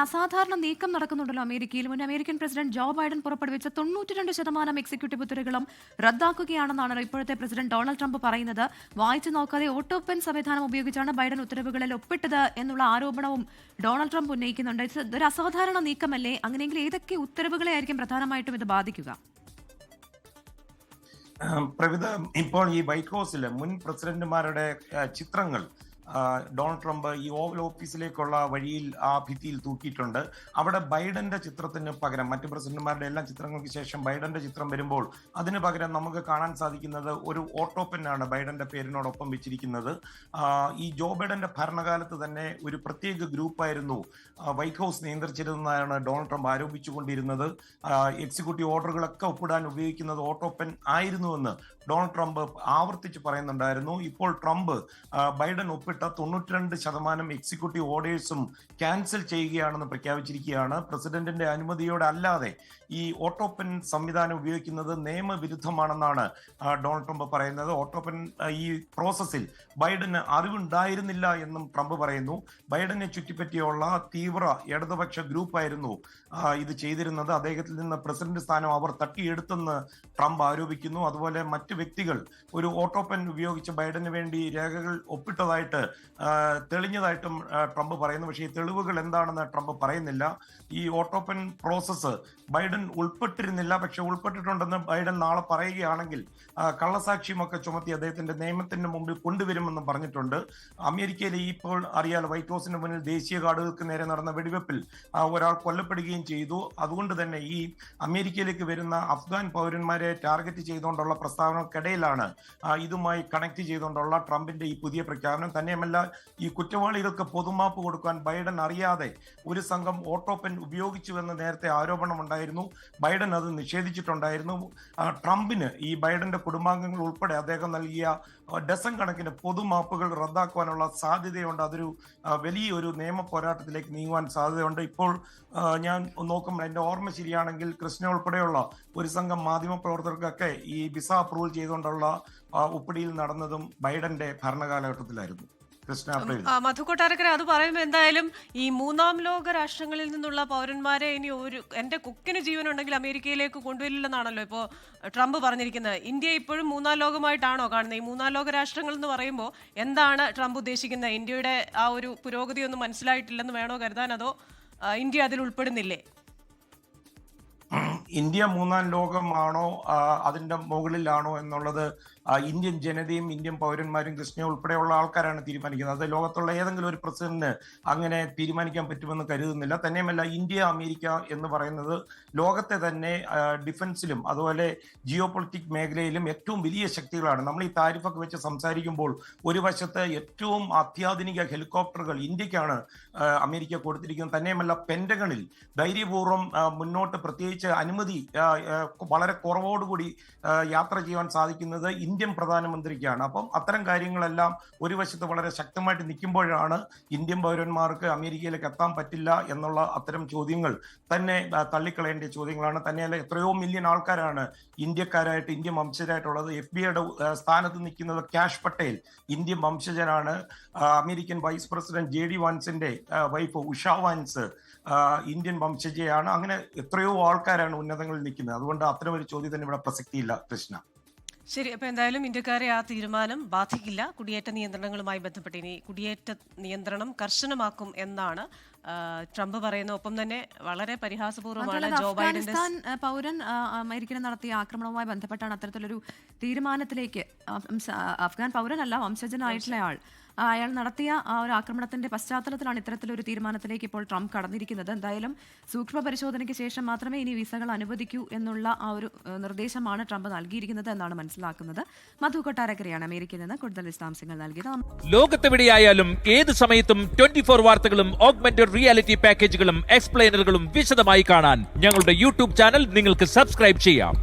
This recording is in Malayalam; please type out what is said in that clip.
അസാധാരണ നീക്കം നടക്കുന്നുണ്ടല്ലോ അമേരിക്കയിൽ. മുൻ അമേരിക്കൻ പ്രസിഡന്റ് ജോ ബൈഡൻ പുറപ്പെടുവിച്ച 92% എക്സിക്യൂട്ടീവ് ഉത്തരവുകളും റദ്ദാക്കുകയാണെന്നാണ് ഇപ്പോഴത്തെ പ്രസിഡന്റ് ഡൊണാൾഡ് ട്രംപ് പറയുന്നത്. വായിച്ചു നോക്കാതെ ഓട്ടോ പെൻ സംവിധാനം ഉപയോഗിച്ചാണ് ബൈഡൻ ഉത്തരവുകളിൽ ഒപ്പിട്ടത് എന്നുള്ള ആരോപണവും ഡൊണാൾഡ് ട്രംപ് ഉന്നയിക്കുന്നുണ്ട്. ഇതൊരു അസാധാരണ നീക്കമല്ലേ? അങ്ങനെയെങ്കിൽ ഏതൊക്കെ ഉത്തരവുകളെ ആയിരിക്കും പ്രധാനമായിട്ടും ഇത് ബാധിക്കുക? പ്രവിധ ഇപ്പോൾ ഈ വൈറ്റ് ഹൗസിലെ മുൻ പ്രസിഡന്റുമാരുടെ ചിത്രങ്ങൾ ഡൊണാൾഡ് ട്രംപ് ഈ ഓവൽ ഓഫീസിലേക്കുള്ള വഴിയിൽ ആ ഭിത്തിയിൽ തൂക്കിയിട്ടുണ്ട്. അവിടെ ബൈഡന്റെ ചിത്രത്തിന് പകരം മറ്റു പ്രസിഡന്റുമാരുടെ എല്ലാ ചിത്രങ്ങൾക്ക് ശേഷം ബൈഡന്റെ ചിത്രം വരുമ്പോൾ അതിന് പകരം നമുക്ക് കാണാൻ സാധിക്കുന്നത് ഒരു ഓട്ടോ പെന്നാണ് ബൈഡന്റെ പേരിനോടൊപ്പം വെച്ചിരിക്കുന്നത്. ഈ ജോ ബൈഡന്റെ ഭരണകാലത്ത് തന്നെ ഒരു പ്രത്യേക ഗ്രൂപ്പായിരുന്നു വൈറ്റ് ഹൗസ് നിയന്ത്രിച്ചിരുന്നതാണ് ഡൊണാൾഡ് ട്രംപ് ആരോപിച്ചുകൊണ്ടിരുന്നത്. എക്സിക്യൂട്ടീവ് ഓർഡറുകളൊക്കെ ഒപ്പിടാൻ ഉപയോഗിക്കുന്നത് ഓട്ടോ പെൻ ആയിരുന്നുവെന്ന് ഡൊണാൾഡ് ട്രംപ് ആവർത്തിച്ച് പറയുന്നുണ്ടായിരുന്നു. ഇപ്പോൾ ട്രംപ് ബൈഡൻ ഒപ്പിട്ട 92% എക്സിക്യൂട്ടീവ് ഓർഡേഴ്സും ക്യാൻസൽ ചെയ്യുകയാണെന്ന് പ്രഖ്യാപിച്ചിരിക്കുകയാണ്. പ്രസിഡന്റിന്റെ അനുമതിയോടെ അല്ലാതെ ഈ ഓട്ടോ പെൻ സംവിധാനം ഉപയോഗിക്കുന്നത് നിയമവിരുദ്ധമാണെന്നാണ് ഡൊണാൾഡ് ട്രംപ് പറയുന്നത്. ഓട്ടോ പെൻ ഈ പ്രോസസ്സിൽ ബൈഡന് അറിവുണ്ടായിരുന്നില്ല എന്നും ട്രംപ് പറയുന്നു. ബൈഡനെ ചുറ്റിപ്പറ്റിയുള്ള തീവ്ര ഇടതുപക്ഷ ഗ്രൂപ്പായിരുന്നു ഇത് ചെയ്തിരുന്നത്. അദ്ദേഹത്തിൽ നിന്ന് പ്രസിഡന്റ് സ്ഥാനം അവർ തട്ടിയെടുത്തെന്ന് ട്രംപ് ആരോപിക്കുന്നു. അതുപോലെ മറ്റ് വ്യക്തികൾ ഒരു ഓട്ടോ പെൻ ഉപയോഗിച്ച് ബൈഡന് വേണ്ടി രേഖകൾ ഒപ്പിട്ടതായിട്ട് തെളിഞ്ഞതായിട്ടും ട്രംപ് പറയുന്നു. പക്ഷേ ഈ തെളിവുകൾ എന്താണെന്ന് ട്രംപ് പറയുന്നില്ല. ഈ ഓട്ടോ പെൻ പ്രോസസ്സ് ബൈഡൻ ഉൾപ്പെട്ടിരുന്നില്ല, പക്ഷെ ഉൾപ്പെട്ടിട്ടുണ്ടെന്ന് ബൈഡൻ നാളെ പറയുകയാണെങ്കിൽ കള്ളസാക്ഷ്യമൊക്കെ ചുമത്തി അദ്ദേഹത്തിന്റെ നിയമത്തിന്റെ മുമ്പിൽ കൊണ്ടുവരുമെന്നും പറഞ്ഞിട്ടുണ്ട്. അമേരിക്കയിൽ ഇപ്പോൾ അറിയാലോ, വൈറ്റ് ഹൗസിന്റെ മുന്നിൽ ദേശീയ ഗാർഡുകൾക്ക് നേരെ നടന്ന വെടിവെപ്പിൽ ഒരാൾ കൊല്ലപ്പെടുകയും ചെയ്തു. അതുകൊണ്ട് തന്നെ ഈ അമേരിക്കയിലേക്ക് വരുന്ന അഫ്ഗാൻ പൗരന്മാരെ ടാർഗറ്റ് ചെയ്തുകൊണ്ടുള്ള പ്രസ്താവനകൾക്കിടയിലാണ് ഇതുമായി കണക്ട് ചെയ്തുകൊണ്ടുള്ള ട്രംപിന്റെ ഈ പുതിയ പ്രഖ്യാപനം. തന്നെയുമല്ല, ഈ കുറ്റവാളികൾക്ക് പൊതുമാപ്പ് കൊടുക്കാൻ ബൈഡൻ അറിയാതെ ഒരു സംഘം ഓട്ടോ പെൻ ഉപയോഗിച്ചുവെന്ന് നേരത്തെ ആരോപണം ഉണ്ടായിരുന്നു. ബൈഡൻ അത് നിഷേധിച്ചിട്ടുണ്ടായിരുന്നു. ട്രംപിന് ഈ ബൈഡന്റെ കുടുംബാംഗങ്ങൾ ഉൾപ്പെടെ അദ്ദേഹം നൽകിയ ഡസൻ കണക്കിന് പൊതുമാപ്പുകൾ റദ്ദാക്കുവാനുള്ള സാധ്യതയുണ്ട്. അതൊരു വലിയൊരു നിയമ പോരാട്ടത്തിലേക്ക് നീങ്ങുവാൻ സാധ്യതയുണ്ട്. ഇപ്പോൾ ഞാൻ നോക്കുമ്പോൾ എൻ്റെ ഓർമ്മ ശരിയാണെങ്കിൽ കൃഷ്ണ ഉൾപ്പെടെയുള്ള ഒരു സംഘം മാധ്യമപ്രവർത്തകർക്കൊക്കെ ഈ വിസ അപ്രൂവൽ ചെയ്തുകൊണ്ടുള്ള ഉപ്പടിയിൽ നടന്നതും ബൈഡന്റെ ഭരണകാലഘട്ടത്തിലായിരുന്നു. മധു കൊട്ടാരക്കര, അത് പറയുമ്പോൾ എന്തായാലും ഈ മൂന്നാം ലോക രാഷ്ട്രങ്ങളിൽ നിന്നുള്ള പൗരന്മാരെ ഇനി എന്റെ കുക്കിന് ജീവനുണ്ടെങ്കിൽ അമേരിക്കയിലേക്ക് കൊണ്ടുവരില്ലെന്നാണല്ലോ ഇപ്പോൾ ട്രംപ് പറഞ്ഞിരിക്കുന്നത്. ഇന്ത്യ ഇപ്പോഴും മൂന്നാം ലോകമായിട്ടാണോ കാണുന്നത്? ഈ മൂന്നാം ലോക രാഷ്ട്രങ്ങൾ എന്ന് പറയുമ്പോൾ എന്താണ് ട്രംപ് ഉദ്ദേശിക്കുന്നത്? ഇന്ത്യയുടെ ആ ഒരു പുരോഗതി ഒന്നും മനസ്സിലായിട്ടില്ലെന്ന് വേണോ കരുതാൻ, അതോ ഇന്ത്യ അതിൽ ഉൾപ്പെടുന്നില്ലേ? ഇന്ത്യ മൂന്നാം ലോകമാണോ അതിന്റെ മുകളിലാണോ എന്നുള്ളത് ഇന്ത്യൻ ജനതയും ഇന്ത്യൻ പൗരന്മാരും കൃഷ്ണ ഉൾപ്പെടെയുള്ള ആൾക്കാരാണ് തീരുമാനിക്കുന്നത്. അത് ലോകത്തുള്ള ഏതെങ്കിലും ഒരു പ്രസിഡന്റിന് അങ്ങനെ തീരുമാനിക്കാൻ പറ്റുമെന്ന് കരുതുന്നില്ല. തന്നെയുമല്ല, ഇന്ത്യ അമേരിക്ക എന്ന് പറയുന്നത് ലോകത്തെ തന്നെ ഡിഫൻസിലും അതുപോലെ ജിയോ പൊളിറ്റിക് മേഖലയിലും ഏറ്റവും വലിയ ശക്തികളാണ്. നമ്മൾ ഈ താരിഫൊക്കെ വെച്ച് സംസാരിക്കുമ്പോൾ ഒരു വശത്ത് ഏറ്റവും അത്യാധുനിക ഹെലികോപ്റ്ററുകൾ ഇന്ത്യക്കാണ് അമേരിക്ക കൊടുത്തിരിക്കുന്നത്. തന്നെയുമല്ല, പെന്റഗണിൽ ധൈര്യപൂർവ്വം മുന്നോട്ട് പ്രത്യേകിച്ച് അനുമതി വളരെ കുറവോടുകൂടി യാത്ര ചെയ്യാൻ സാധിക്കുന്നത് ഇന്ത്യൻ പ്രധാനമന്ത്രിക്കാണ്. അപ്പം അത്തരം കാര്യങ്ങളെല്ലാം ഒരു വശത്ത് വളരെ ശക്തമായിട്ട് നിൽക്കുമ്പോഴാണ് ഇന്ത്യൻ പൗരന്മാർക്ക് അമേരിക്കയിലേക്ക് എത്താൻ പറ്റില്ല എന്നുള്ള അത്തരം ചോദ്യങ്ങൾ തന്നെ തള്ളിക്കളയേണ്ട ചോദ്യങ്ങളാണ്. തന്നെയല്ല, എത്രയോ മില്യൺ ആൾക്കാരാണ് ഇന്ത്യക്കാരായിട്ട് ഇന്ത്യൻ വംശജരായിട്ടുള്ളത്. FBI സ്ഥാനത്ത് നിൽക്കുന്നത് കാഷ് പട്ടേൽ ഇന്ത്യൻ വംശജനാണ്. അമേരിക്കൻ വൈസ് പ്രസിഡന്റ് JD വാൻസിന്റെ വൈഫ് ഉഷ വാൻസ് ഇന്ത്യൻ വംശജയാണ്. അങ്ങനെ എത്രയോ ആൾക്കാരാണ് ഉന്നതങ്ങളിൽ നിൽക്കുന്നത്. അതുകൊണ്ട് അത്തരം ഒരു ചോദ്യം തന്നെ ഇവിടെ പ്രസക്തിയില്ല കൃഷ്ണ. ശരി, അപ്പൊ എന്തായാലും ഇന്ത്യക്കാരെ ആ തീരുമാനം ബാധിക്കില്ല. കുടിയേറ്റ നിയന്ത്രണങ്ങളുമായി ബന്ധപ്പെട്ട് ഇനി കുടിയേറ്റ നിയന്ത്രണം കർശനമാക്കും എന്നാണ് ട്രംപ് പറയുന്നത്. ഒപ്പം തന്നെ വളരെ പരിഹാസപൂർവ്വമാണ് ജോ ബൈഡന്റെ പൗരൻ അമേരിക്കയിൽ നടത്തിയ ആക്രമണവുമായി ബന്ധപ്പെട്ടാണ് അത്തരത്തിലൊരു തീരുമാനത്തിലേക്ക്, അഫ്ഗാൻ പൗരനല്ല, വംശജനായിട്ടുള്ള അയാൾ നടത്തിയ ആ ഒരു ആക്രമണത്തിന്റെ പശ്ചാത്തലത്തിലാണ് ഇത്തരത്തിലൊരു തീരുമാനത്തിലേക്ക് ഇപ്പോൾ ട്രംപ് കടന്നിരിക്കുന്നത്. എന്തായാലും സൂക്ഷ്മ പരിശോധനയ്ക്ക് ശേഷം മാത്രമേ ഇനി വിസകൾ അനുവദിക്കൂ എന്നുള്ള ആ ഒരു നിർദ്ദേശമാണ് ട്രംപ് നൽകിയിരിക്കുന്നത് എന്നാണ് മനസ്സിലാക്കുന്നത്. മധു കൊട്ടാരക്കരയാണ് അമേരിക്കയിൽ നിന്ന് കൂടുതൽ വിശദാംശങ്ങൾ നൽകിയത്. ലോകത്തെവിടെയായാലും ഏത് സമയത്തും 24 വാർത്തകളും ഓഗ്മെന്റഡ് റിയാലിറ്റി പാക്കേജുകളും എക്സ്പ്ലെയിനറുകളും വിശദമായി കാണാൻ ഞങ്ങളുടെ യൂട്യൂബ് ചാനൽ നിങ്ങൾക്ക് സബ്സ്ക്രൈബ് ചെയ്യാം.